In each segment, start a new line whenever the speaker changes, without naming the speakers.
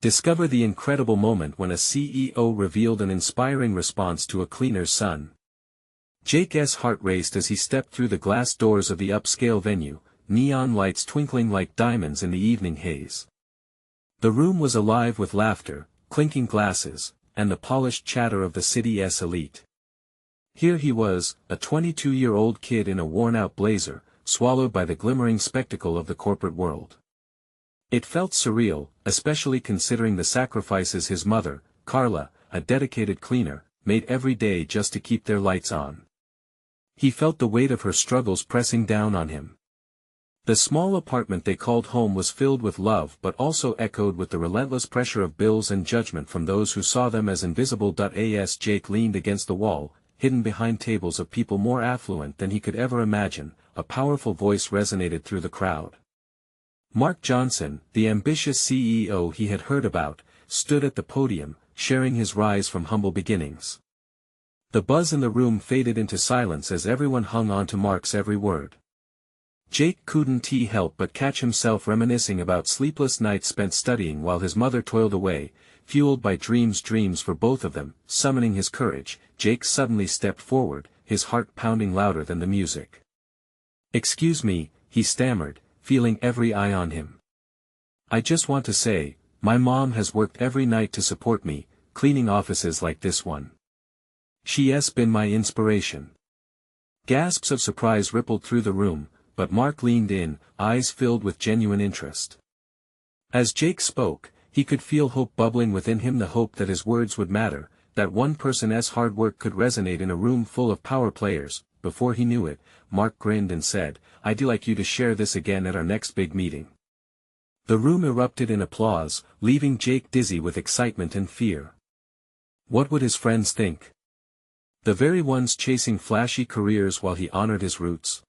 Discover the incredible moment when a CEO revealed an inspiring response to a cleaner's son. Jake's heart raced as he stepped through the glass doors of the upscale venue, neon lights twinkling like diamonds in the evening haze. The room was alive with laughter, clinking glasses, and the polished chatter of the city's elite. Here he was, a 22-year-old kid in a worn-out blazer, swallowed by the glimmering spectacle of the corporate world. It felt surreal, especially considering the sacrifices his mother, Carla, a dedicated cleaner, made every day just to keep their lights on. He felt the weight of her struggles pressing down on him. The small apartment they called home was filled with love but also echoed with the relentless pressure of bills and judgment from those who saw them as invisible. As Jake leaned against the wall, hidden behind tables of people more affluent than he could ever imagine, a powerful voice resonated through the crowd. Mark Johnson, the ambitious CEO he had heard about, stood at the podium, sharing his rise from humble beginnings. The buzz in the room faded into silence as everyone hung on to Mark's every word. Jake couldn't help but catch himself reminiscing about sleepless nights spent studying while his mother toiled away, fueled by dreams for both of them. Summoning his courage, Jake suddenly stepped forward, his heart pounding louder than the music. "Excuse me," he stammered, feeling every eye on him. "I just want to say, my mom has worked every night to support me, cleaning offices like this one. She's been my inspiration." Gasps of surprise rippled through the room, but Mark leaned in, eyes filled with genuine interest. As Jake spoke, he could feel hope bubbling within him, the hope that his words would matter, that one person's hard work could resonate in a room full of power players. Before he knew it, Mark grinned and said, "I'd like you to share this again at our next big meeting." The room erupted in applause, leaving Jake dizzy with excitement and fear. What would his friends think? The very ones chasing flashy careers while he honored his roots.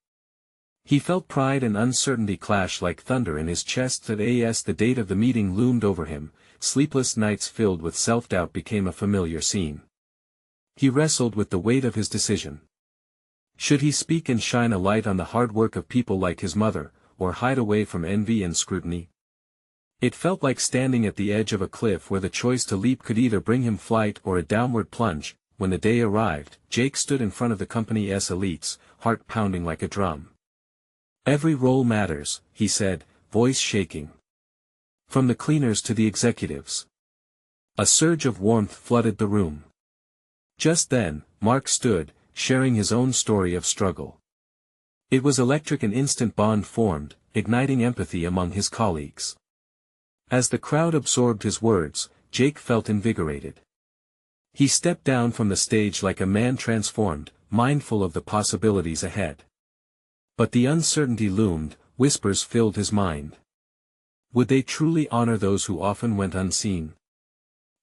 He felt pride and uncertainty clash like thunder in his chest. As the date of the meeting loomed over him, sleepless nights filled with self-doubt became a familiar scene. He wrestled with the weight of his decision. Should he speak and shine a light on the hard work of people like his mother, or hide away from envy and scrutiny? It felt like standing at the edge of a cliff where the choice to leap could either bring him flight or a downward plunge. When the day arrived, Jake stood in front of the company's elites, heart pounding like a drum. "Every role matters," he said, voice shaking. From the cleaners to the executives. A surge of warmth flooded the room. Just then, Mark stood, sharing his own story of struggle. It was electric. An instant bond formed, igniting empathy among his colleagues. As the crowd absorbed his words, Jake felt invigorated. He stepped down from the stage like a man transformed, mindful of the possibilities ahead. But the uncertainty loomed, whispers filled his mind. Would they truly honor those who often went unseen?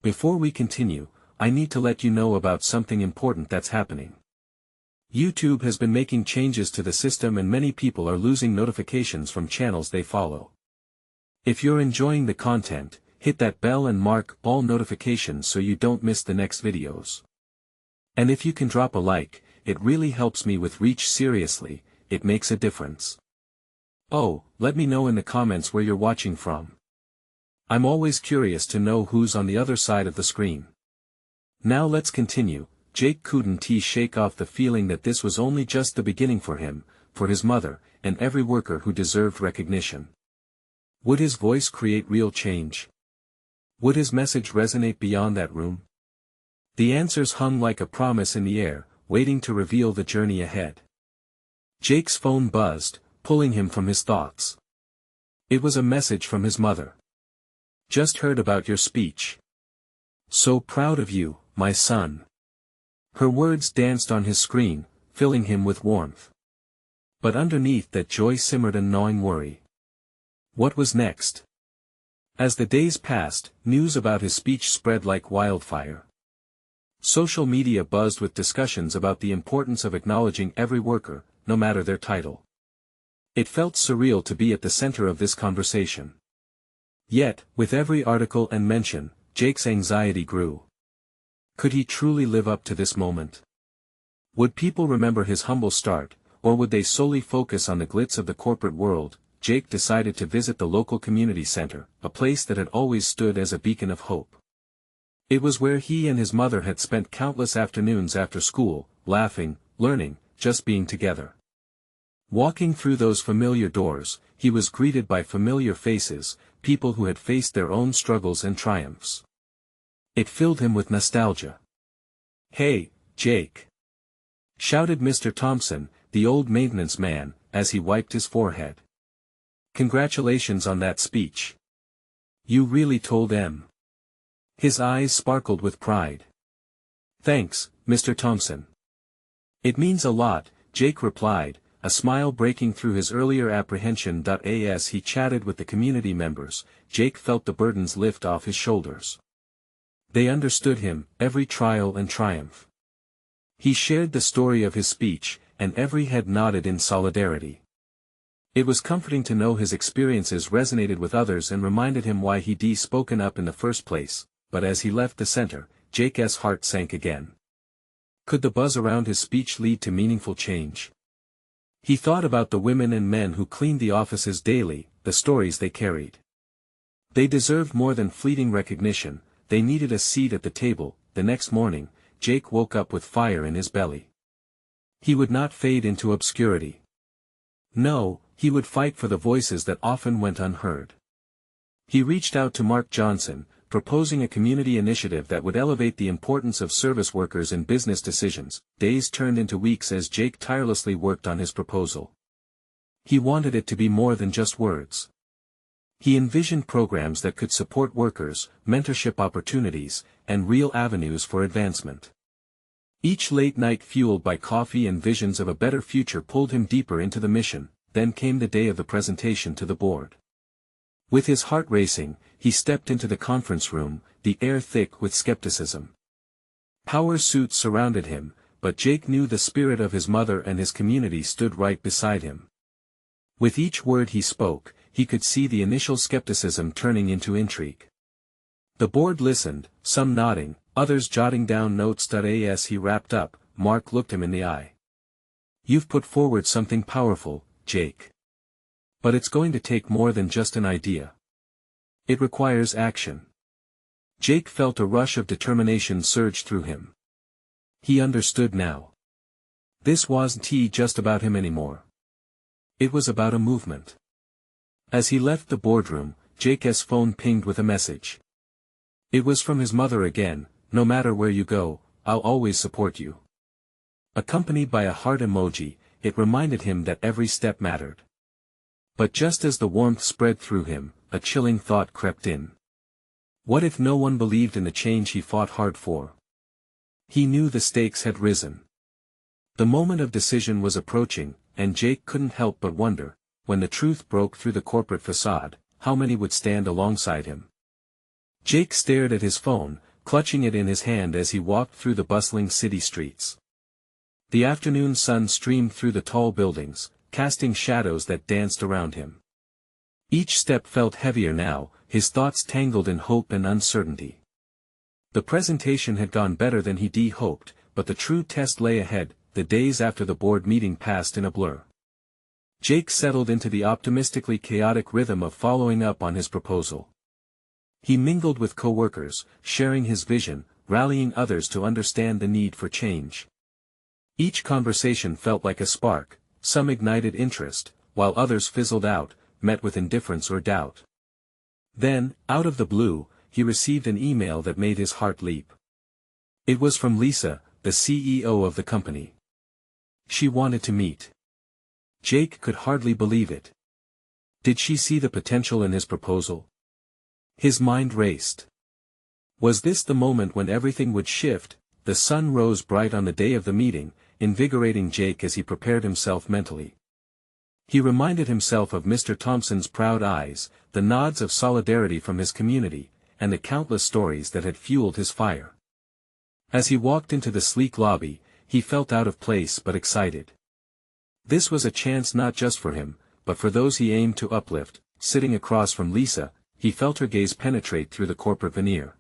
Before we continue, I need to let you know about something important that's happening. YouTube has been making changes to the system and many people are losing notifications from channels they follow. If you're enjoying the content, hit that bell and mark all notifications so you don't miss the next videos. And if you can drop a like, it really helps me with reach. Seriously, it makes a difference. Oh, let me know in the comments where you're watching from. I'm always curious to know who's on the other side of the screen. Now let's continue. Jake couldn't shake off the feeling that this was only just the beginning for him, for his mother, and every worker who deserved recognition. Would his voice create real change? Would his message resonate beyond that room? The answers hung like a promise in the air, waiting to reveal the journey ahead. Jake's phone buzzed, pulling him from his thoughts. It was a message from his mother. "Just heard about your speech. So proud of you, my son." Her words danced on his screen, filling him with warmth. But underneath that joy simmered a gnawing worry. What was next? As the days passed, news about his speech spread like wildfire. Social media buzzed with discussions about the importance of acknowledging every worker, no matter their title. It felt surreal to be at the center of this conversation. Yet, with every article and mention, Jake's anxiety grew. Could he truly live up to this moment? Would people remember his humble start, or would they solely focus on the glitz of the corporate world? Jake decided to visit the local community center, a place that had always stood as a beacon of hope. It was where he and his mother had spent countless afternoons after school, laughing, learning, just being together. Walking through those familiar doors, he was greeted by familiar faces, people who had faced their own struggles and triumphs. It filled him with nostalgia. "Hey, Jake!" shouted Mr. Thompson, the old maintenance man, as he wiped his forehead. "Congratulations on that speech. You really told em." His eyes sparkled with pride. "Thanks, Mr. Thompson. It means a lot," Jake replied, a smile breaking through his earlier apprehension. As he chatted with the community members, Jake felt the burdens lift off his shoulders. They understood him, every trial and triumph. He shared the story of his speech, and every head nodded in solidarity. It was comforting to know his experiences resonated with others and reminded him why he'd spoken up in the first place, but as he left the center, Jake's heart sank again. Could the buzz around his speech lead to meaningful change? He thought about the women and men who cleaned the offices daily, the stories they carried. They deserved more than fleeting recognition, they needed a seat at the table. The next morning, Jake woke up with fire in his belly. He would not fade into obscurity. No, he would fight for the voices that often went unheard. He reached out to Mark Johnson, proposing a community initiative that would elevate the importance of service workers in business decisions. Days turned into weeks as Jake tirelessly worked on his proposal. He wanted it to be more than just words. He envisioned programs that could support workers, mentorship opportunities, and real avenues for advancement. Each late night fueled by coffee and visions of a better future pulled him deeper into the mission. Then came the day of the presentation to the board. With his heart racing, he stepped into the conference room, the air thick with skepticism. Power suits surrounded him, but Jake knew the spirit of his mother and his community stood right beside him. With each word he spoke, he could see the initial skepticism turning into intrigue. The board listened, some nodding, others jotting down notes. As he wrapped up, Mark looked him in the eye. "You've put forward something powerful, Jake. But it's going to take more than just an idea. It requires action." Jake felt a rush of determination surge through him. He understood now. This wasn't just about him anymore. It was about a movement. As he left the boardroom, Jake's phone pinged with a message. It was from his mother again. "No matter where you go, I'll always support you." Accompanied by a heart emoji, it reminded him that every step mattered. But just as the warmth spread through him, a chilling thought crept in. What if no one believed in the change he fought hard for? He knew the stakes had risen. The moment of decision was approaching, and Jake couldn't help but wonder, when the truth broke through the corporate facade, how many would stand alongside him. Jake stared at his phone, clutching it in his hand as he walked through the bustling city streets. The afternoon sun streamed through the tall buildings, casting shadows that danced around him. Each step felt heavier now, his thoughts tangled in hope and uncertainty. The presentation had gone better than he'd hoped, but the true test lay ahead. The days after the board meeting passed in a blur. Jake settled into the optimistically chaotic rhythm of following up on his proposal. He mingled with co-workers, sharing his vision, rallying others to understand the need for change. Each conversation felt like a spark, some ignited interest, while others fizzled out, met with indifference or doubt. Then, out of the blue, he received an email that made his heart leap. It was from Lisa, the CEO of the company. She wanted to meet. Jake could hardly believe it. Did she see the potential in his proposal? His mind raced. Was this the moment when everything would shift? The sun rose bright on the day of the meeting, invigorating Jake as he prepared himself mentally. He reminded himself of Mr. Thompson's proud eyes, the nods of solidarity from his community, and the countless stories that had fueled his fire. As he walked into the sleek lobby, he felt out of place but excited. This was a chance not just for him, but for those he aimed to uplift. Sitting across from Lisa, he felt her gaze penetrate through the corporate veneer.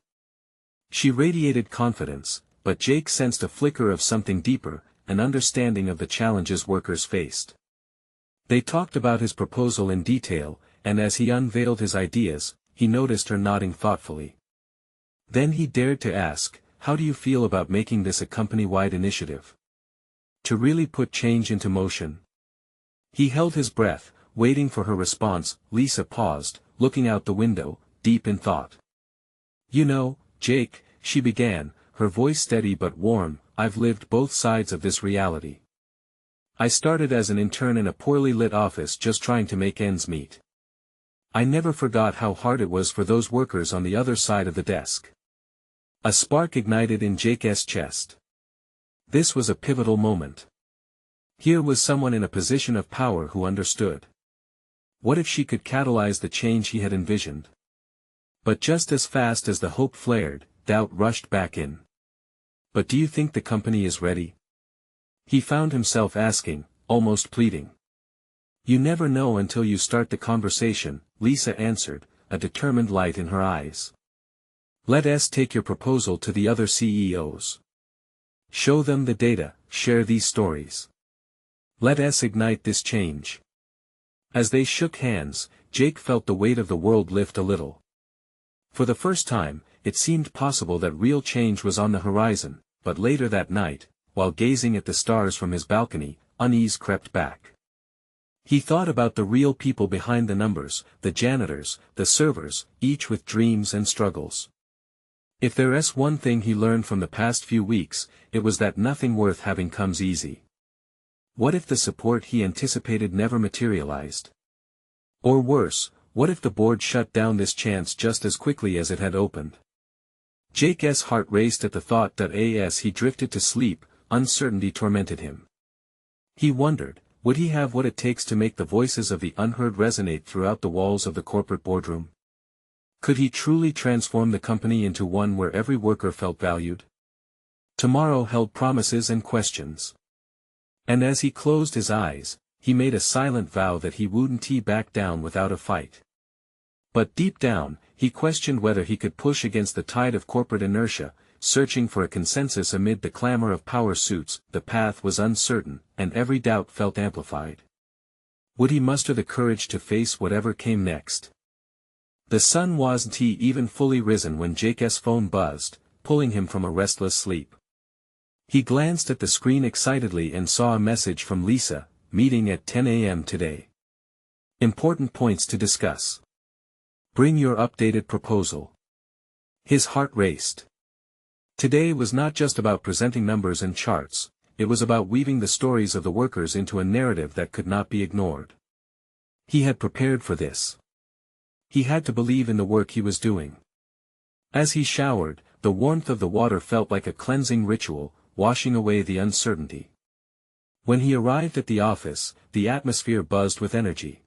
She radiated confidence, but Jake sensed a flicker of something deeper, an understanding of the challenges workers faced. They talked about his proposal in detail, and as he unveiled his ideas, he noticed her nodding thoughtfully. Then he dared to ask, "How do you feel about making this a company-wide initiative? To really put change into motion?" He held his breath, waiting for her response. Lisa paused, looking out the window, deep in thought. "You know, Jake," she began, her voice steady but warm, "I've lived both sides of this reality. I started as an intern in a poorly lit office just trying to make ends meet. I never forgot how hard it was for those workers on the other side of the desk." A spark ignited in Jake's chest. This was a pivotal moment. Here was someone in a position of power who understood. What if she could catalyze the change he had envisioned? But just as fast as the hope flared, doubt rushed back in. "But do you think the company is ready?" He found himself asking, almost pleading. "You never know until you start the conversation," Lisa answered, a determined light in her eyes. "Let us take your proposal to the other CEOs. Show them the data, share these stories. Let us ignite this change." As they shook hands, Jake felt the weight of the world lift a little. For the first time, it seemed possible that real change was on the horizon, but later that night, while gazing at the stars from his balcony, unease crept back. He thought about the real people behind the numbers, the janitors, the servers, each with dreams and struggles. If there's one thing he learned from the past few weeks, it was that nothing worth having comes easy. What if the support he anticipated never materialized? Or worse, what if the board shut down this chance just as quickly as it had opened? Jake's heart raced at the thought that as he drifted to sleep, uncertainty tormented him. He wondered, would he have what it takes to make the voices of the unheard resonate throughout the walls of the corporate boardroom? Could he truly transform the company into one where every worker felt valued? Tomorrow held promises and questions. And as he closed his eyes, he made a silent vow that he wouldn't back down without a fight. But deep down, he questioned whether he could push against the tide of corporate inertia, searching for a consensus amid the clamor of power suits. The path was uncertain, and every doubt felt amplified. Would he muster the courage to face whatever came next? The sun wasn't even fully risen when Jake's phone buzzed, pulling him from a restless sleep. He glanced at the screen excitedly and saw a message from Lisa, "Meeting at 10 a.m. today. Important points to discuss. Bring your updated proposal." His heart raced. Today was not just about presenting numbers and charts, it was about weaving the stories of the workers into a narrative that could not be ignored. He had prepared for this. He had to believe in the work he was doing. As he showered, the warmth of the water felt like a cleansing ritual, washing away the uncertainty. When he arrived at the office, the atmosphere buzzed with energy.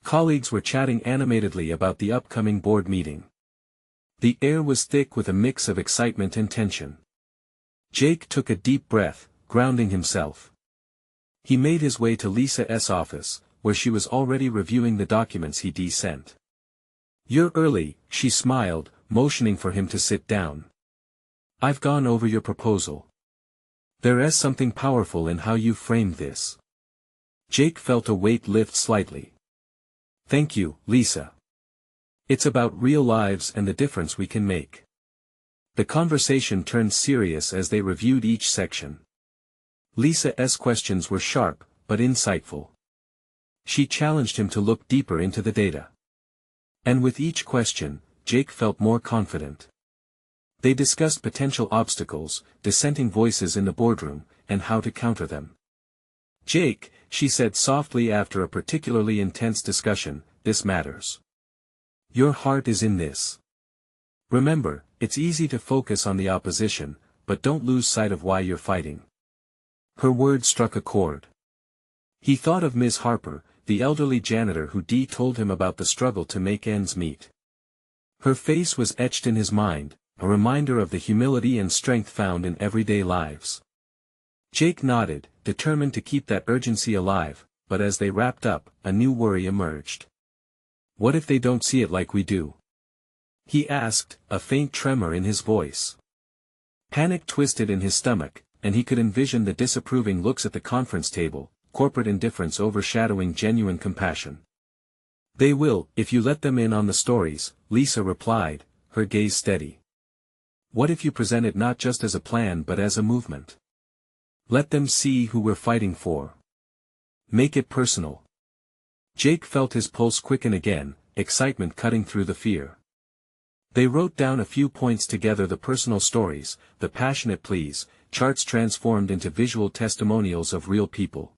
Colleagues were chatting animatedly about the upcoming board meeting. The air was thick with a mix of excitement and tension. Jake took a deep breath, grounding himself. He made his way to Lisa's office, where she was already reviewing the documents he'd sent. "You're early," she smiled, motioning for him to sit down. "I've gone over your proposal. There is something powerful in how you framed this." Jake felt a weight lift slightly. "Thank you, Lisa. It's about real lives and the difference we can make." The conversation turned serious as they reviewed each section. Lisa's questions were sharp, but insightful. She challenged him to look deeper into the data. And with each question, Jake felt more confident. They discussed potential obstacles, dissenting voices in the boardroom, and how to counter them. "Jake," she said softly after a particularly intense discussion, "this matters. Your heart is in this. Remember, it's easy to focus on the opposition, but don't lose sight of why you're fighting." Her words struck a chord. He thought of Ms. Harper, the elderly janitor who told him about the struggle to make ends meet. Her face was etched in his mind, a reminder of the humility and strength found in everyday lives. Jake nodded, determined to keep that urgency alive, but as they wrapped up, a new worry emerged. "What if they don't see it like we do?" he asked, a faint tremor in his voice. Panic twisted in his stomach, and he could envision the disapproving looks at the conference table, corporate indifference overshadowing genuine compassion. They will, if you let them in on the stories, Lisa replied, her gaze steady. What if you present it not just as a plan but as a movement? Let them see who we're fighting for. Make it personal. Jake felt his pulse quicken again, excitement cutting through the fear. They wrote down a few points together: the personal stories, the passionate pleas, charts transformed into visual testimonials of real people.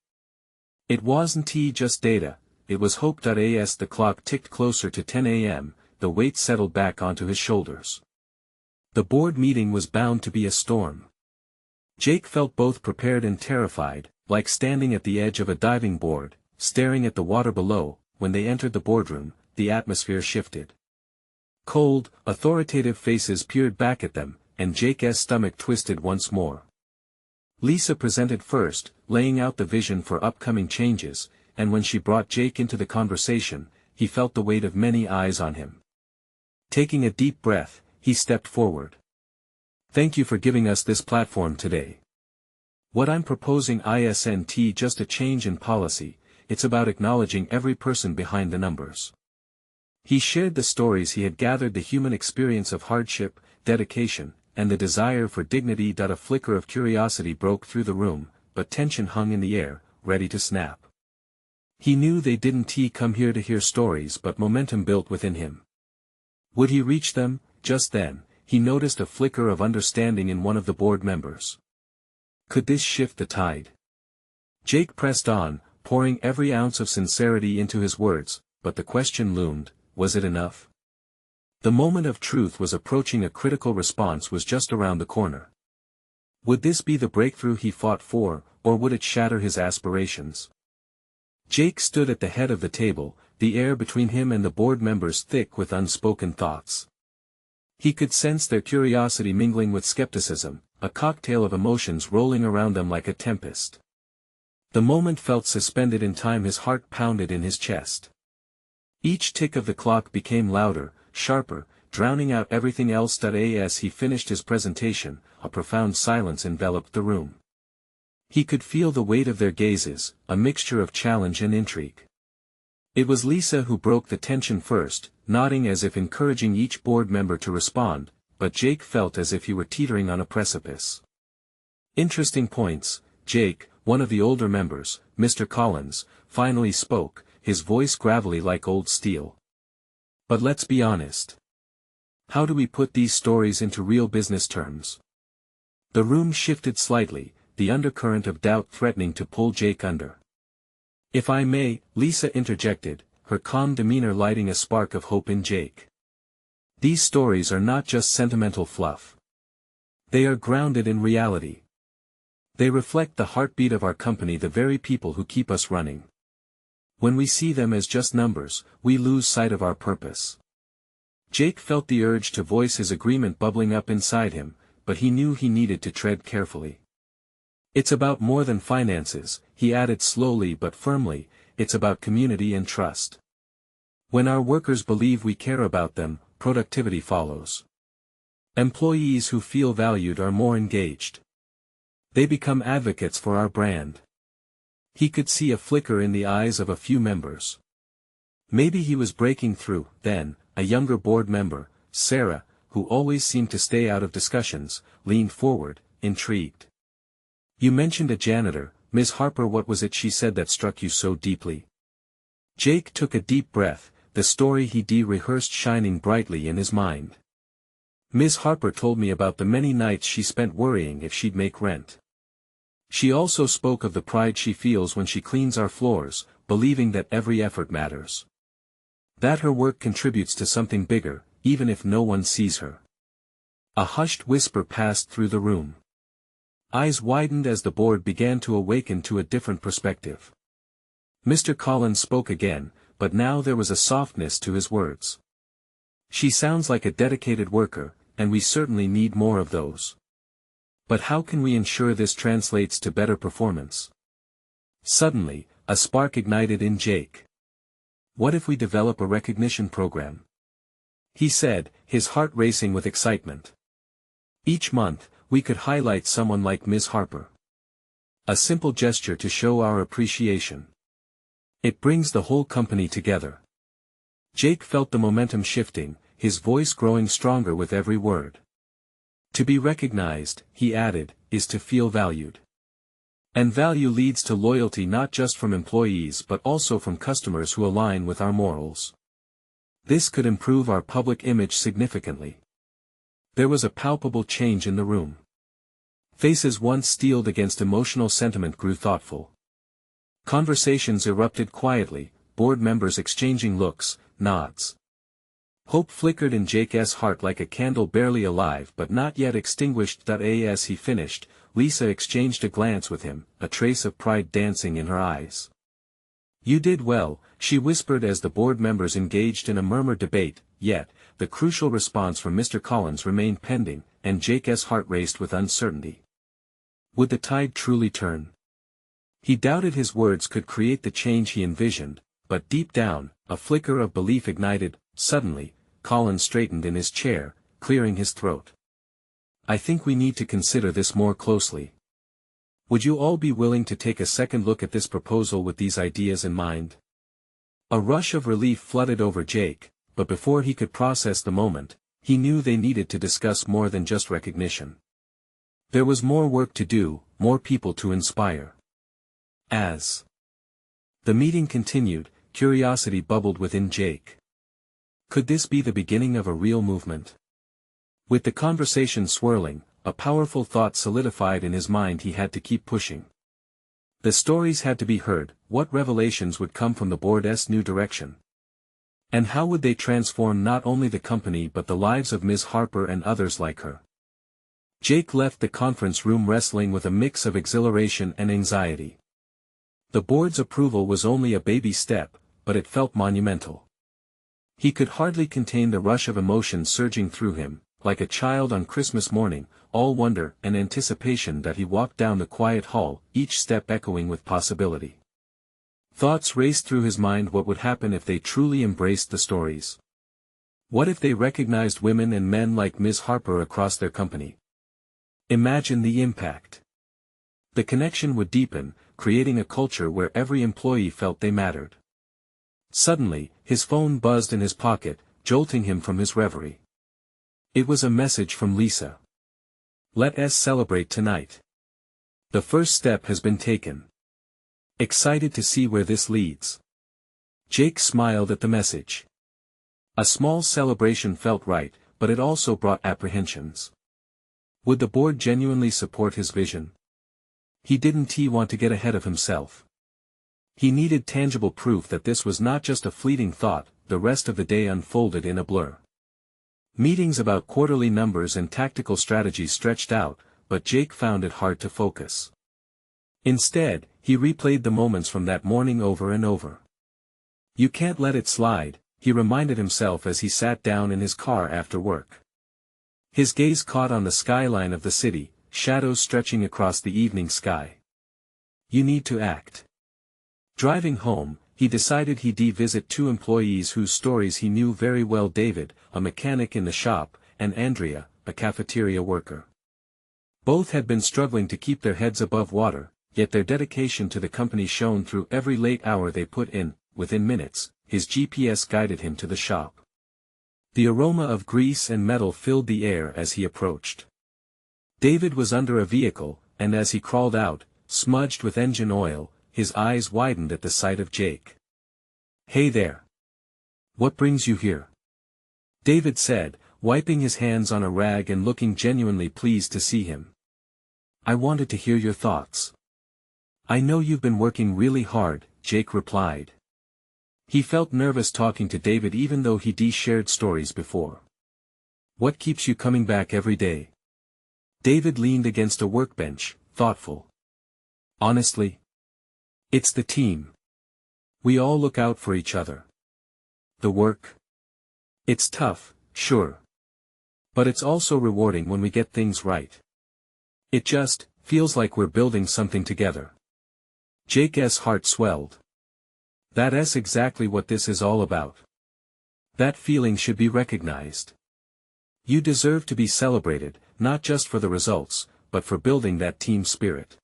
It wasn't just data, it was hope. As the clock ticked closer to 10 a.m., the weight settled back onto his shoulders. The board meeting was bound to be a storm. Jake felt both prepared and terrified, like standing at the edge of a diving board, staring at the water below. When they entered the boardroom, the atmosphere shifted. Cold, authoritative faces peered back at them, and Jake's stomach twisted once more. Lisa presented first, laying out the vision for upcoming changes, and when she brought Jake into the conversation, he felt the weight of many eyes on him. Taking a deep breath, he stepped forward. Thank you for giving us this platform today. What I'm proposing isn't just a change in policy, it's about acknowledging every person behind the numbers. He shared the stories he had gathered, the human experience of hardship, dedication, and the desire for dignity. A flicker of curiosity broke through the room, but tension hung in the air, ready to snap. He knew they didn't come here to hear stories, but momentum built within him. Would he reach them? Just then, he noticed a flicker of understanding in one of the board members. Could this shift the tide? Jake pressed on, pouring every ounce of sincerity into his words, but the question loomed: was it enough? The moment of truth was approaching. A critical response was just around the corner. Would this be the breakthrough he fought for, or would it shatter his aspirations? Jake stood at the head of the table, the air between him and the board members thick with unspoken thoughts. He could sense their curiosity mingling with skepticism, a cocktail of emotions rolling around them like a tempest. The moment felt suspended in time. His heart pounded in his chest. Each tick of the clock became louder, sharper, drowning out everything else. As he finished his presentation, a profound silence enveloped the room. He could feel the weight of their gazes, a mixture of challenge and intrigue. It was Lisa who broke the tension first, nodding as if encouraging each board member to respond, but Jake felt as if he were teetering on a precipice. Interesting points. Jake, one of the older members, Mr. Collins, finally spoke, his voice gravelly like old steel. But let's be honest. How do we put these stories into real business terms? The room shifted slightly, the undercurrent of doubt threatening to pull Jake under. If I may, Lisa interjected, her calm demeanor lighting a spark of hope in Jake. These stories are not just sentimental fluff. They are grounded in reality. They reflect the heartbeat of our company, the very people who keep us running. When we see them as just numbers, we lose sight of our purpose. Jake felt the urge to voice his agreement bubbling up inside him, but he knew he needed to tread carefully. It's about more than finances, he added slowly but firmly, it's about community and trust. When our workers believe we care about them, productivity follows. Employees who feel valued are more engaged. They become advocates for our brand. He could see a flicker in the eyes of a few members. Maybe he was breaking through. Then, a younger board member, Sarah, who always seemed to stay out of discussions, leaned forward, intrigued. You mentioned a janitor, Ms. Harper. What was it she said that struck you so deeply? Jake took a deep breath, the story he rehearsed shining brightly in his mind. Ms. Harper told me about the many nights she spent worrying if she'd make rent. She also spoke of the pride she feels when she cleans our floors, believing that every effort matters. That her work contributes to something bigger, even if no one sees her. A hushed whisper passed through the room. Eyes widened as the board began to awaken to a different perspective. Mr. Collins spoke again, but now there was a softness to his words. She sounds like a dedicated worker, and we certainly need more of those. But how can we ensure this translates to better performance? Suddenly, a spark ignited in Jake. What if we develop a recognition program? He said, his heart racing with excitement. Each month, we could highlight someone like Ms. Harper. A simple gesture to show our appreciation. It brings the whole company together. Jake felt the momentum shifting, his voice growing stronger with every word. To be recognized, he added, is to feel valued. And value leads to loyalty not just from employees but also from customers who align with our morals. This could improve our public image significantly. There was a palpable change in the room. Faces once steeled against emotional sentiment grew thoughtful. Conversations erupted quietly, board members exchanging looks, nods. Hope flickered in Jake's heart like a candle barely alive but not yet extinguished. As he finished, Lisa exchanged a glance with him, a trace of pride dancing in her eyes. "You did well," she whispered as the board members engaged in a murmured debate, yet, the crucial response from Mr. Collins remained pending, and Jake's heart raced with uncertainty. Would the tide truly turn? He doubted his words could create the change he envisioned, but deep down, a flicker of belief ignited. Suddenly, Collins straightened in his chair, clearing his throat. "I think we need to consider this more closely. Would you all be willing to take a second look at this proposal with these ideas in mind?" A rush of relief flooded over Jake, but before he could process the moment, he knew they needed to discuss more than just recognition. There was more work to do, more people to inspire. As the meeting continued, curiosity bubbled within Jake. Could this be the beginning of a real movement? With the conversation swirling, a powerful thought solidified in his mind. He had to keep pushing. The stories had to be heard. What revelations would come from the board's new direction? And how would they transform not only the company but the lives of Ms. Harper and others like her? Jake left the conference room wrestling with a mix of exhilaration and anxiety. The board's approval was only a baby step, but it felt monumental. He could hardly contain the rush of emotion surging through him, like a child on Christmas morning, all wonder and anticipation. That he walked down the quiet hall, each step echoing with possibility. Thoughts raced through his mind. What would happen if they truly embraced the stories? What if they recognized women and men like Ms. Harper across their company? Imagine the impact. The connection would deepen, creating a culture where every employee felt they mattered. Suddenly, his phone buzzed in his pocket, jolting him from his reverie. It was a message from Lisa. "Let us celebrate tonight. The first step has been taken. Excited to see where this leads." Jake smiled at the message. A small celebration felt right, but it also brought apprehensions. Would the board genuinely support his vision? He didn't want to get ahead of himself. He needed tangible proof that this was not just a fleeting thought. The rest of the day unfolded in a blur. Meetings about quarterly numbers and tactical strategies stretched out, but Jake found it hard to focus. Instead, he replayed the moments from that morning over and over. "You can't let it slide," he reminded himself as he sat down in his car after work. His gaze caught on the skyline of the city, shadows stretching across the evening sky. "You need to act." Driving home, he decided he'd visit two employees whose stories he knew very well: David, a mechanic in the shop, and Andrea, a cafeteria worker. Both had been struggling to keep their heads above water, yet their dedication to the company shone through every late hour they put in. Within minutes, his GPS guided him to the shop. The aroma of grease and metal filled the air as he approached. David was under a vehicle, and as he crawled out, smudged with engine oil, his eyes widened at the sight of Jake. "Hey there. What brings you here?" David said, wiping his hands on a rag and looking genuinely pleased to see him. "I wanted to hear your thoughts." "I know you've been working really hard," Jake replied. He felt nervous talking to David even though he'd shared stories before. "What keeps you coming back every day?" David leaned against a workbench, thoughtful. "Honestly, it's the team. We all look out for each other. The work? It's tough, sure. But it's also rewarding when we get things right. It just feels like we're building something together." Jake's heart swelled. That's exactly what this is all about. That feeling should be recognized. You deserve to be celebrated, not just for the results, but for building that team spirit.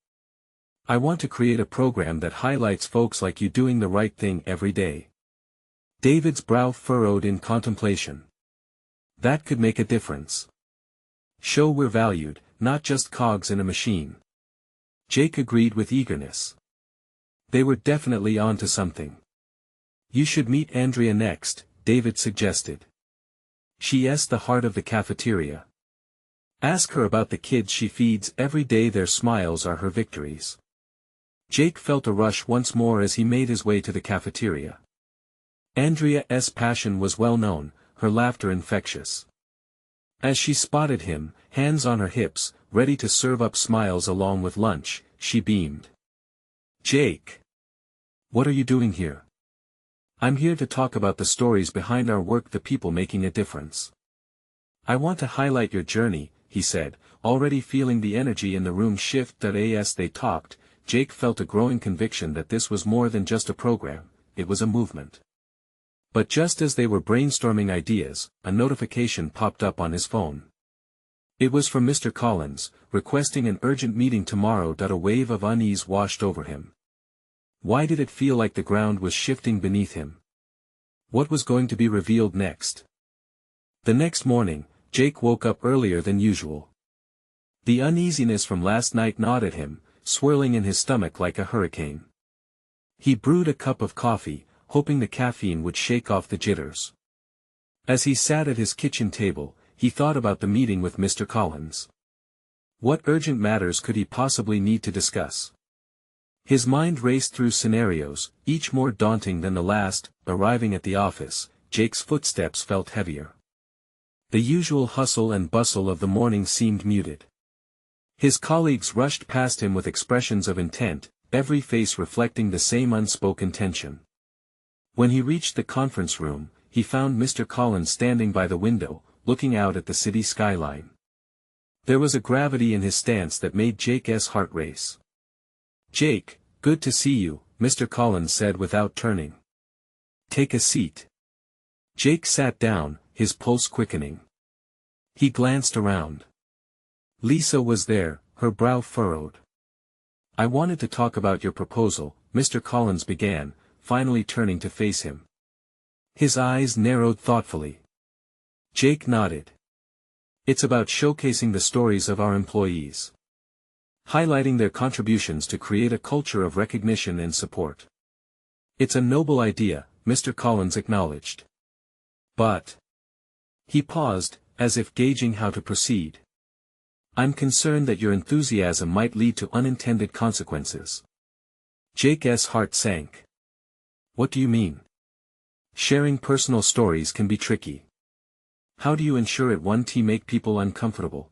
I want to create a program that highlights folks like you doing the right thing every day. David's brow furrowed in contemplation. That could make a difference. Show we're valued, not just cogs in a machine. Jake agreed with eagerness. They were definitely onto something. You should meet Andrea next, David suggested. She's the heart of the cafeteria. Ask her about the kids she feeds every day. Their smiles are her victories. Jake felt a rush once more as he made his way to the cafeteria. Andrea's passion was well known, her laughter infectious. As she spotted him, hands on her hips, ready to serve up smiles along with lunch, she beamed. Jake! What are you doing here? I'm here to talk about the stories behind our work, the people making a difference. I want to highlight your journey, he said, already feeling the energy in the room shift. As they talked, Jake felt a growing conviction that this was more than just a program, it was a movement. But just as they were brainstorming ideas, a notification popped up on his phone. It was from Mr. Collins, requesting an urgent meeting tomorrow. A wave of unease washed over him. Why did it feel like the ground was shifting beneath him? What was going to be revealed next? The next morning, Jake woke up earlier than usual. The uneasiness from last night gnawed at him, swirling in his stomach like a hurricane. He brewed a cup of coffee, hoping the caffeine would shake off the jitters. As he sat at his kitchen table, he thought about the meeting with Mr. Collins. What urgent matters could he possibly need to discuss? His mind raced through scenarios, each more daunting than the last. Arriving at the office, Jake's footsteps felt heavier. The usual hustle and bustle of the morning seemed muted. His colleagues rushed past him with expressions of intent, every face reflecting the same unspoken tension. When he reached the conference room, he found Mr. Collins standing by the window, looking out at the city skyline. There was a gravity in his stance that made Jake's heart race. Jake, good to see you, Mr. Collins said without turning. Take a seat. Jake sat down, his pulse quickening. He glanced around. Lisa was there, her brow furrowed. I wanted to talk about your proposal, Mr. Collins began, finally turning to face him. His eyes narrowed thoughtfully. Jake nodded. It's about showcasing the stories of our employees. Highlighting their contributions to create a culture of recognition and support. It's a noble idea, Mr. Collins acknowledged. But... He paused, as if gauging how to proceed. I'm concerned that your enthusiasm might lead to unintended consequences. Jake's heart sank. What do you mean? Sharing personal stories can be tricky. How do you ensure it won't make people uncomfortable?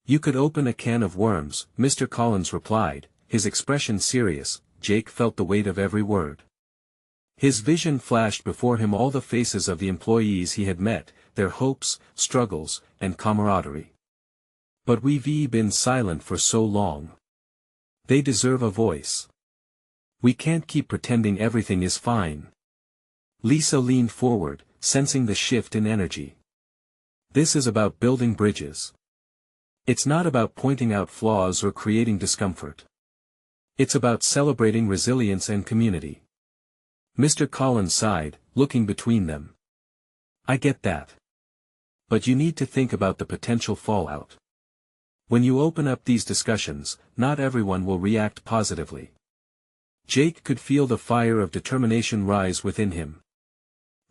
You could open a can of worms, Mr. Collins replied, his expression serious. Jake felt the weight of every word. His vision flashed before him all the faces of the employees he had met, their hopes, struggles, and camaraderie. But we've been silent for so long. They deserve a voice. We can't keep pretending everything is fine. Lisa leaned forward, sensing the shift in energy. This is about building bridges. It's not about pointing out flaws or creating discomfort. It's about celebrating resilience and community. Mr. Collins sighed, looking between them. I get that. But you need to think about the potential fallout. When you open up these discussions, not everyone will react positively. Jake could feel the fire of determination rise within him.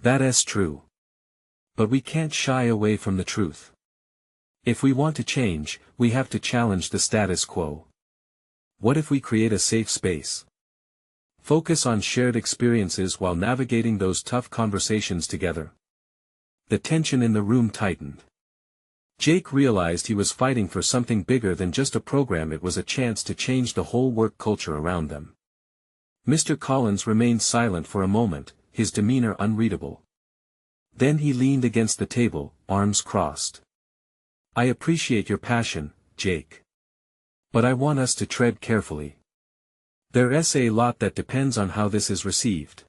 That's true. But we can't shy away from the truth. If we want to change, we have to challenge the status quo. What if we create a safe space? Focus on shared experiences while navigating those tough conversations together. The tension in the room tightened. Jake realized he was fighting for something bigger than just a program. It was a chance to change the whole work culture around them. Mr. Collins remained silent for a moment, his demeanor unreadable. Then he leaned against the table, arms crossed. I appreciate your passion, Jake. But I want us to tread carefully. There's a lot that depends on how this is received.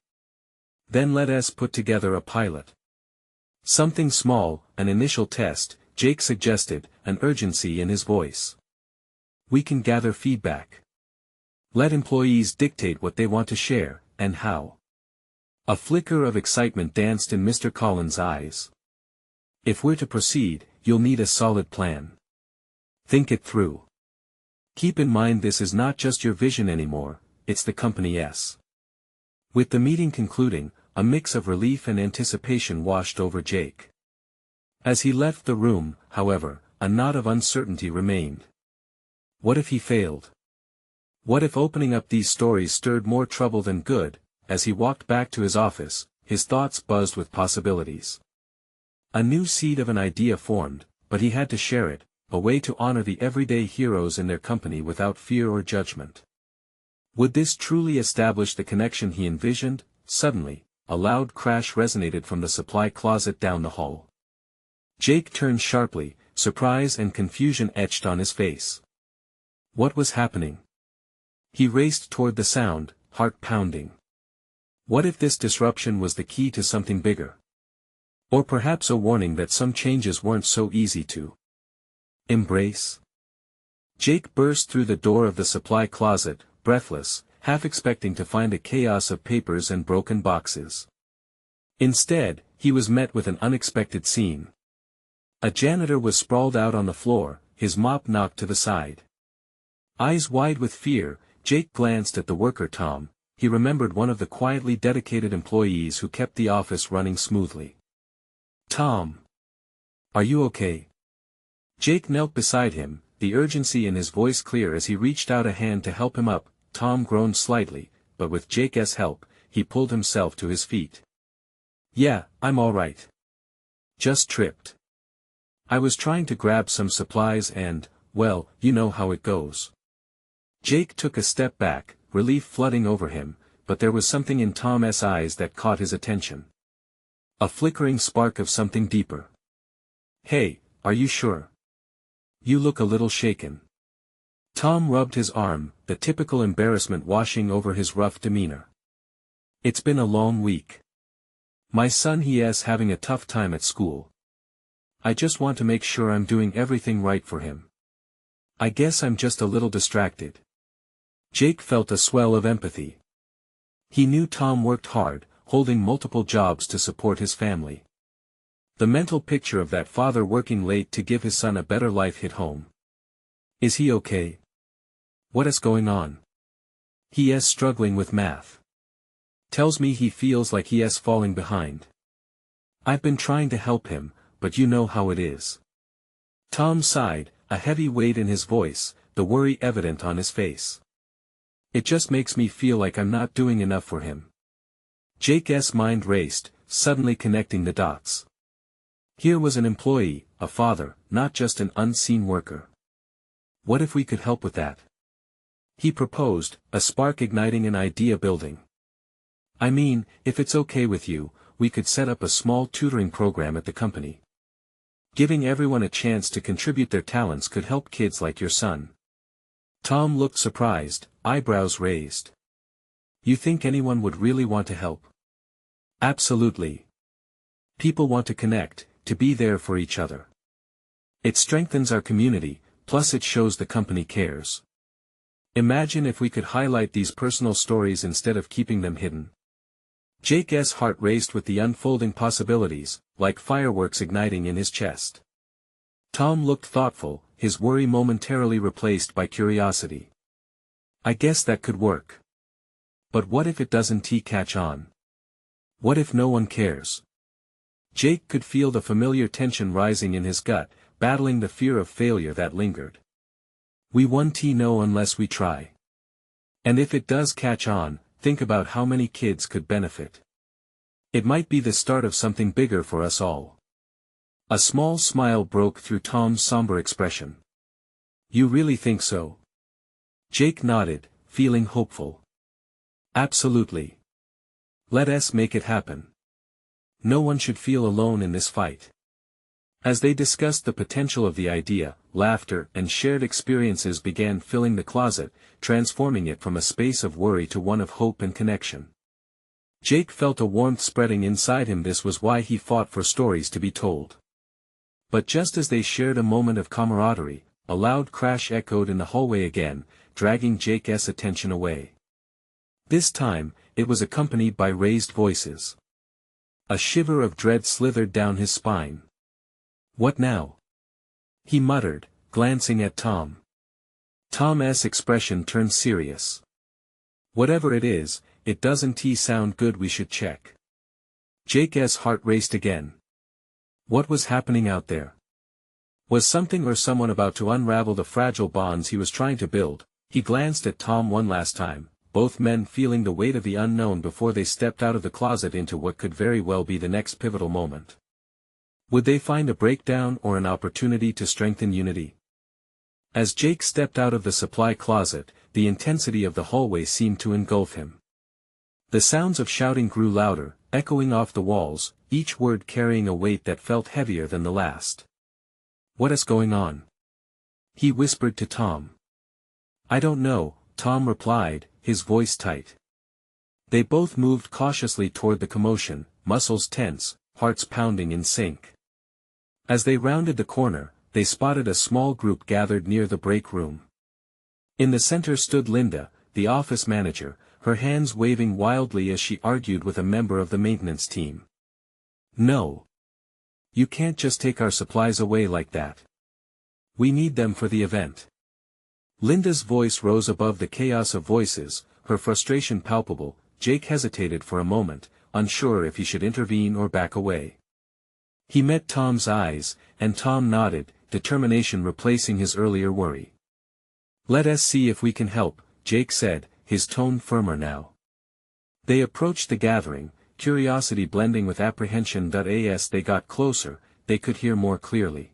Then let us put together a pilot. Something small, an initial test, Jake suggested, an urgency in his voice. We can gather feedback. Let employees dictate what they want to share, and how. A flicker of excitement danced in Mr. Collins' eyes. If we're to proceed, you'll need a solid plan. Think it through. Keep in mind this is not just your vision anymore, it's the company's. With the meeting concluding, a mix of relief and anticipation washed over Jake. As he left the room, however, a knot of uncertainty remained. What if he failed? What if opening up these stories stirred more trouble than good? As he walked back to his office, his thoughts buzzed with possibilities. A new seed of an idea formed, but he had to share it, a way to honor the everyday heroes in their company without fear or judgment. Would this truly establish the connection he envisioned? Suddenly, a loud crash resonated from the supply closet down the hall. Jake turned sharply, surprise and confusion etched on his face. What was happening? He raced toward the sound, heart pounding. What if this disruption was the key to something bigger? Or perhaps a warning that some changes weren't so easy to embrace? Jake burst through the door of the supply closet, breathless, half expecting to find a chaos of papers and broken boxes. Instead, he was met with an unexpected scene. A janitor was sprawled out on the floor, his mop knocked to the side. Eyes wide with fear, Jake glanced at the worker Tom. He remembered one of the quietly dedicated employees who kept the office running smoothly. Tom. Are you okay? Jake knelt beside him, the urgency in his voice clear as he reached out a hand to help him up. Tom groaned slightly, but with Jake's help, he pulled himself to his feet. Yeah, I'm all right. Just tripped. I was trying to grab some supplies and, well, you know how it goes. Jake took a step back, relief flooding over him, but there was something in Tom's eyes that caught his attention. A flickering spark of something deeper. Hey, are you sure? You look a little shaken. Tom rubbed his arm, the typical embarrassment washing over his rough demeanor. It's been a long week. My son he's having a tough time at school. I just want to make sure I'm doing everything right for him. I guess I'm just a little distracted. Jake felt a swell of empathy. He knew Tom worked hard, holding multiple jobs to support his family. The mental picture of that father working late to give his son a better life hit home. Is he okay? What is going on? He is struggling with math. Tells me he feels like he is falling behind. I've been trying to help him, but you know how it is. Tom sighed, a heavy weight in his voice, the worry evident on his face. It just makes me feel like I'm not doing enough for him. Jake's mind raced, suddenly connecting the dots. Here was an employee, a father, not just an unseen worker. What if we could help with that? He proposed, a spark igniting an idea building. I mean, if it's okay with you, we could set up a small tutoring program at the company. Giving everyone a chance to contribute their talents could help kids like your son. Tom looked surprised, eyebrows raised. You think anyone would really want to help? Absolutely. People want to connect, to be there for each other. It strengthens our community, plus it shows the company cares. Imagine if we could highlight these personal stories instead of keeping them hidden. Jake's heart raced with the unfolding possibilities, like fireworks igniting in his chest. Tom looked thoughtful, his worry momentarily replaced by curiosity. I guess that could work. But what if it doesn't catch on? What if no one cares? Jake could feel the familiar tension rising in his gut, battling the fear of failure that lingered. We won't know unless we try. And if it does catch on, think about how many kids could benefit. It might be the start of something bigger for us all. A small smile broke through Tom's somber expression. You really think so? Jake nodded, feeling hopeful. Absolutely. Let us make it happen. No one should feel alone in this fight. As they discussed the potential of the idea, laughter and shared experiences began filling the closet, transforming it from a space of worry to one of hope and connection. Jake felt a warmth spreading inside him. This was why he fought for stories to be told. But just as they shared a moment of camaraderie, a loud crash echoed in the hallway again, dragging Jake's attention away. This time, it was accompanied by raised voices. A shiver of dread slithered down his spine. "What now?" he muttered, glancing at Tom. Tom's expression turned serious. "Whatever it is, it doesn't sound good, we should check." Jake's heart raced again. What was happening out there? Was something or someone about to unravel the fragile bonds he was trying to build? He glanced at Tom one last time, both men feeling the weight of the unknown before they stepped out of the closet into what could very well be the next pivotal moment. Would they find a breakdown or an opportunity to strengthen unity? As Jake stepped out of the supply closet, the intensity of the hallway seemed to engulf him. The sounds of shouting grew louder, echoing off the walls, each word carrying a weight that felt heavier than the last. "What is going on?" he whispered to Tom. "I don't know," Tom replied, his voice tight. They both moved cautiously toward the commotion, muscles tense, hearts pounding in sync. As they rounded the corner, they spotted a small group gathered near the break room. In the center stood Linda, the office manager, her hands waving wildly as she argued with a member of the maintenance team. "No. You can't just take our supplies away like that. We need them for the event." Linda's voice rose above the chaos of voices, her frustration palpable. Jake hesitated for a moment, unsure if he should intervene or back away. He met Tom's eyes, and Tom nodded, determination replacing his earlier worry. "Let us see if we can help," Jake said, his tone firmer now. They approached the gathering, curiosity blending with apprehension. As they got closer, they could hear more clearly.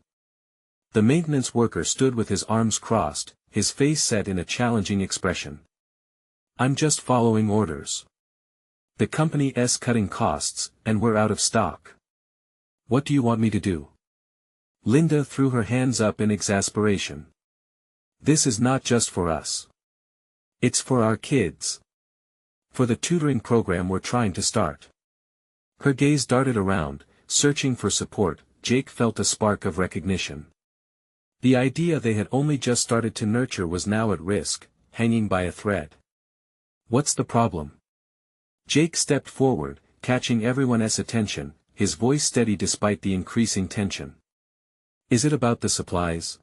The maintenance worker stood with his arms crossed, his face set in a challenging expression. "I'm just following orders. The company's cutting costs, and we're out of stock. What do you want me to do?" Linda threw her hands up in exasperation. "This is not just for us. It's for our kids. For the tutoring program we're trying to start." Her gaze darted around, searching for support. Jake felt a spark of recognition. The idea they had only just started to nurture was now at risk, hanging by a thread. "What's the problem?" Jake stepped forward, catching everyone's attention, his voice steady despite the increasing tension. "Is it about the supplies?"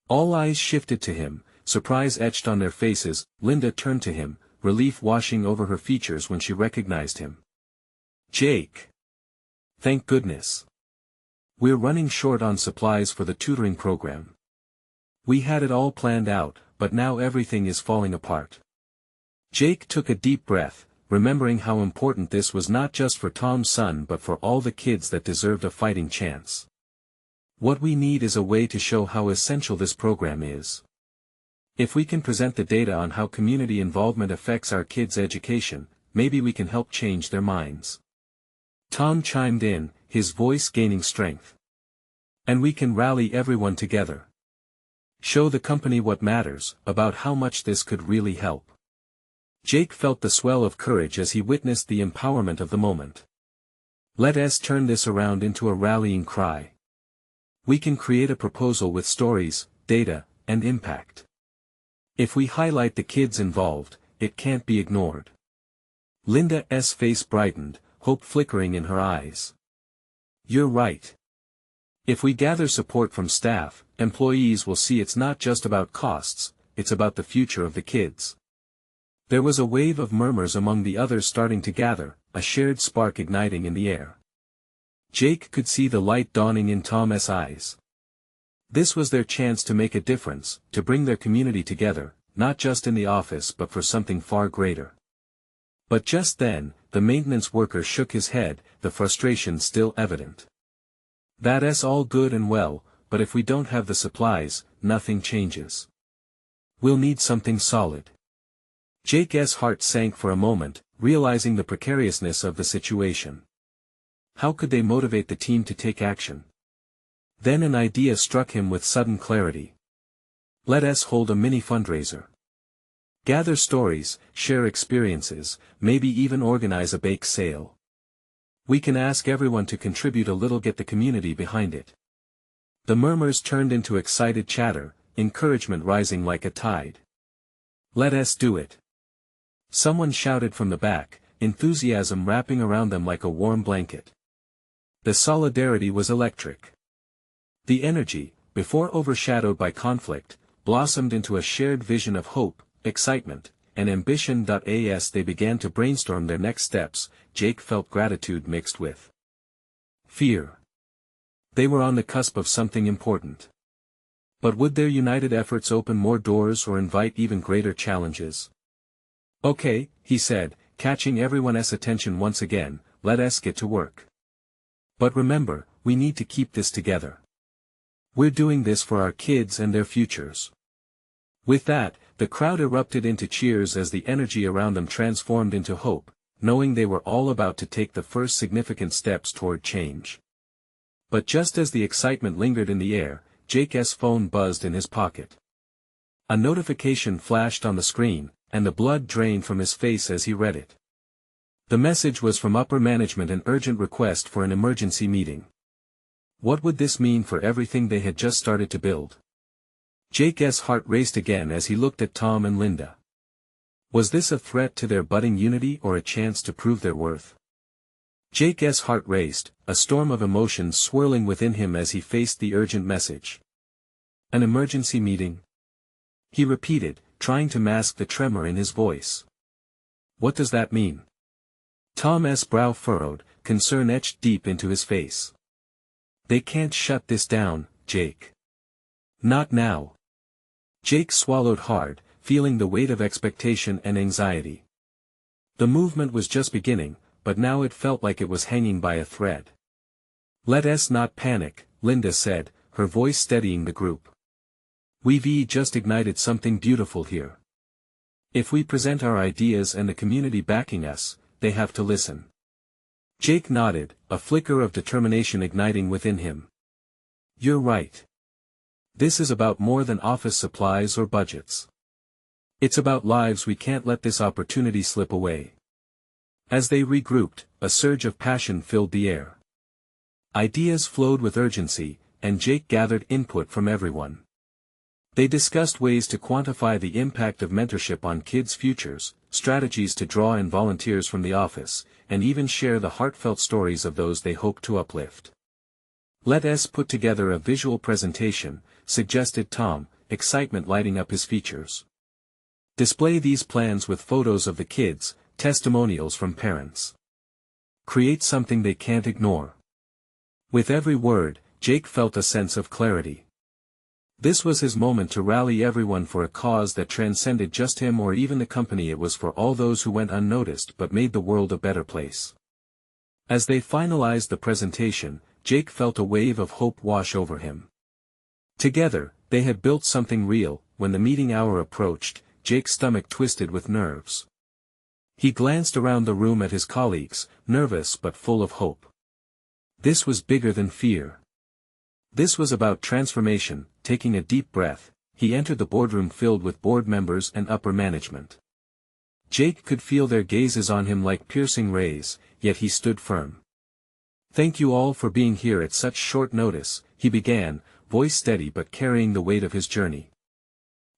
All eyes shifted to him, surprise etched on their faces. Linda turned to him, relief washing over her features when she recognized him. "Jake! Thank goodness. We're running short on supplies for the tutoring program. We had it all planned out, but now everything is falling apart." Jake took a deep breath, remembering how important this was not just for Tom's son but for all the kids that deserved a fighting chance. "What we need is a way to show how essential this program is. If we can present the data on how community involvement affects our kids' education, maybe we can help change their minds." Tom chimed in, his voice gaining strength. "And we can rally everyone together. Show the company what matters, about how much this could really help." Jake felt the swell of courage as he witnessed the empowerment of the moment. "Let us turn this around into a rallying cry. We can create a proposal with stories, data, and impact. If we highlight the kids involved, it can't be ignored." Linda's face brightened, hope flickering in her eyes. "You're right. If we gather support from staff, employees will see it's not just about costs, it's about the future of the kids." There was a wave of murmurs among the others starting to gather, a shared spark igniting in the air. Jake could see the light dawning in Tom's eyes. This was their chance to make a difference, to bring their community together, not just in the office but for something far greater. But just then, the maintenance worker shook his head, the frustration still evident. "That's all good and well, but if we don't have the supplies, nothing changes. We'll need something solid." Jake's heart sank for a moment, realizing the precariousness of the situation. How could they motivate the team to take action? Then an idea struck him with sudden clarity. "Let us hold a mini fundraiser. Gather stories, share experiences, maybe even organize a bake sale. We can ask everyone to contribute a little, get the community behind it." The murmurs turned into excited chatter, encouragement rising like a tide. Let us do it. Someone shouted from the back, enthusiasm wrapping around them like a warm blanket. The solidarity was electric. The energy, before overshadowed by conflict, blossomed into a shared vision of hope, excitement, and ambition. As they began to brainstorm their next steps, Jake felt gratitude mixed with fear. They were on the cusp of something important. But would their united efforts open more doors or invite even greater challenges? Okay, he said, catching everyone's attention once again, let us get to work. But remember, we need to keep this together. We're doing this for our kids and their futures. With that, the crowd erupted into cheers as the energy around them transformed into hope, knowing they were all about to take the first significant steps toward change. But just as the excitement lingered in the air, Jake's phone buzzed in his pocket. A notification flashed on the screen, and the blood drained from his face as he read it. The message was from upper management, an urgent request for an emergency meeting. What would this mean for everything they had just started to build? Jake's heart raced again as he looked at Tom and Linda. Was this a threat to their budding unity or a chance to prove their worth? Jake's heart raced, a storm of emotions swirling within him as he faced the urgent message. An emergency meeting? He repeated, trying to mask the tremor in his voice. What does that mean? Tom's brow furrowed, concern etched deep into his face. They can't shut this down, Jake. Not now. Jake swallowed hard, feeling the weight of expectation and anxiety. The movement was just beginning, but now it felt like it was hanging by a thread. Let us not panic, Linda said, her voice steadying the group. We've just ignited something beautiful here. If we present our ideas and the community backing us, they have to listen. Jake nodded, a flicker of determination igniting within him. You're right. This is about more than office supplies or budgets. It's about lives. We can't let this opportunity slip away. As they regrouped, a surge of passion filled the air. Ideas flowed with urgency, and Jake gathered input from everyone. They discussed ways to quantify the impact of mentorship on kids' futures, strategies to draw in volunteers from the office, and even share the heartfelt stories of those they hoped to uplift. Let us put together a visual presentation, suggested Tom, excitement lighting up his features. Display these plans with photos of the kids, testimonials from parents. Create something they can't ignore. With every word, Jake felt a sense of clarity. This was his moment to rally everyone for a cause that transcended just him or even the company. It was for all those who went unnoticed but made the world a better place. As they finalized the presentation, Jake felt a wave of hope wash over him. Together, they had built something real. When the meeting hour approached, Jake's stomach twisted with nerves. He glanced around the room at his colleagues, nervous but full of hope. This was bigger than fear. This was about transformation. Taking a deep breath, he entered the boardroom filled with board members and upper management. Jake could feel their gazes on him like piercing rays, yet he stood firm. Thank you all for being here at such short notice, he began, voice steady but carrying the weight of his journey.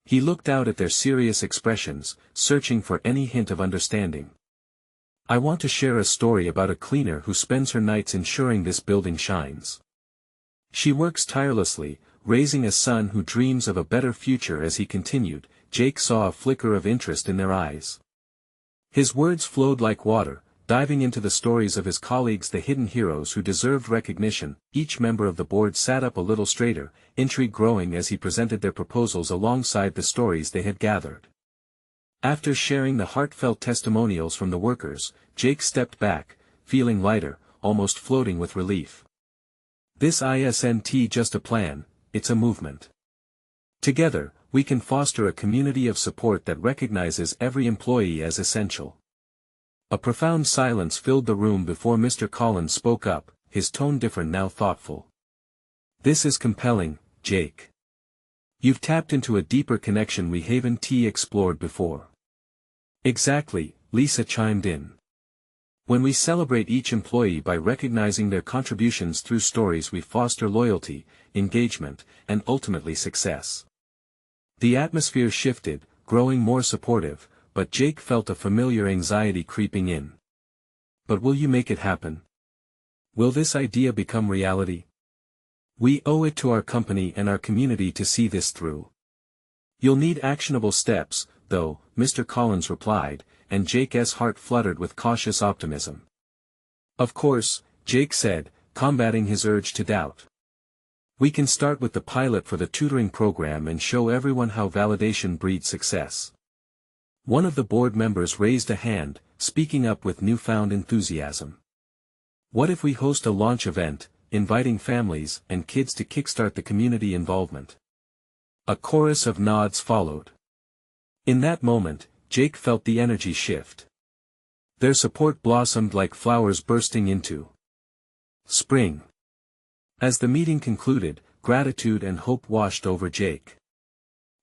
He looked out at their serious expressions, searching for any hint of understanding. I want to share a story about a cleaner who spends her nights ensuring this building shines. She works tirelessly, raising a son who dreams of a better future. As he continued, Jake saw a flicker of interest in their eyes. His words flowed like water, diving into the stories of his colleagues, the hidden heroes who deserved recognition. Each member of the board sat up a little straighter, intrigue growing as he presented their proposals alongside the stories they had gathered. After sharing the heartfelt testimonials from the workers, Jake stepped back, feeling lighter, almost floating with relief. This isn't just a plan, it's a movement. Together, we can foster a community of support that recognizes every employee as essential. A profound silence filled the room before Mr. Collins spoke up, his tone different now, thoughtful. This is compelling, Jake. You've tapped into a deeper connection we haven't explored before. Exactly, Lisa chimed in. When we celebrate each employee by recognizing their contributions through stories, we foster loyalty, engagement, and ultimately success. The atmosphere shifted, growing more supportive, but Jake felt a familiar anxiety creeping in. But will you make it happen? Will this idea become reality? We owe it to our company and our community to see this through. You'll need actionable steps, though, Mr. Collins replied, and Jake's heart fluttered with cautious optimism. Of course, Jake said, combating his urge to doubt. We can start with the pilot for the tutoring program and show everyone how validation breeds success. One of the board members raised a hand, speaking up with newfound enthusiasm. What if we host a launch event, inviting families and kids to kickstart the community involvement? A chorus of nods followed. In that moment, Jake felt the energy shift. Their support blossomed like flowers bursting into spring. As the meeting concluded, gratitude and hope washed over Jake.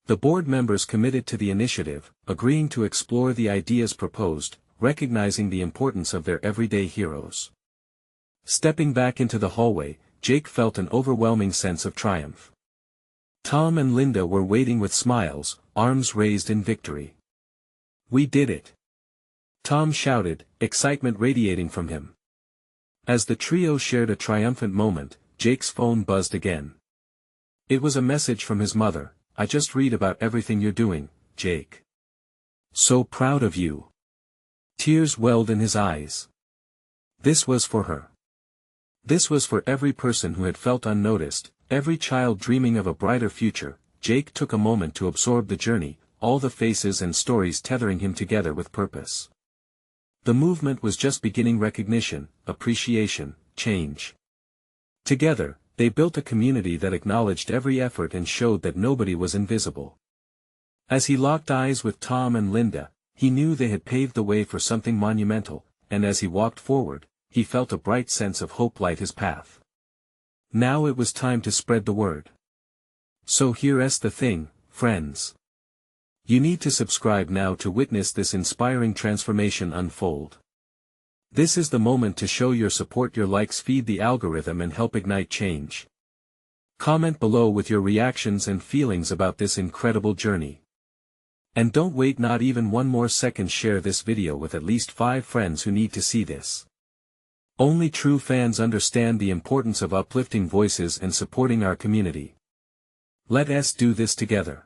The board members committed to the initiative, agreeing to explore the ideas proposed, recognizing the importance of their everyday heroes. Stepping back into the hallway, Jake felt an overwhelming sense of triumph. Tom and Linda were waiting with smiles, arms raised in victory. We did it! Tom shouted, excitement radiating from him. As the trio shared a triumphant moment, Jake's phone buzzed again. It was a message from his mother. I just read about everything you're doing, Jake. So proud of you. Tears welled in his eyes. This was for her. This was for every person who had felt unnoticed, every child dreaming of a brighter future. Jake took a moment to absorb the journey, all the faces and stories tethering him together with purpose. The movement was just beginning recognition, appreciation, change. Together, they built a community that acknowledged every effort and showed that nobody was invisible. As he locked eyes with Tom and Linda, he knew they had paved the way for something monumental, and as he walked forward, he felt a bright sense of hope light his path. Now it was time to spread the word. So here's the thing, friends. You need to subscribe now to witness this inspiring transformation unfold. This is the moment to show your support. Your likes feed the algorithm and help ignite change. Comment below with your reactions and feelings about this incredible journey. And don't wait not even one more second. Share this video with at least 5 friends who need to see this. Only true fans understand the importance of uplifting voices and supporting our community. Let us do this together.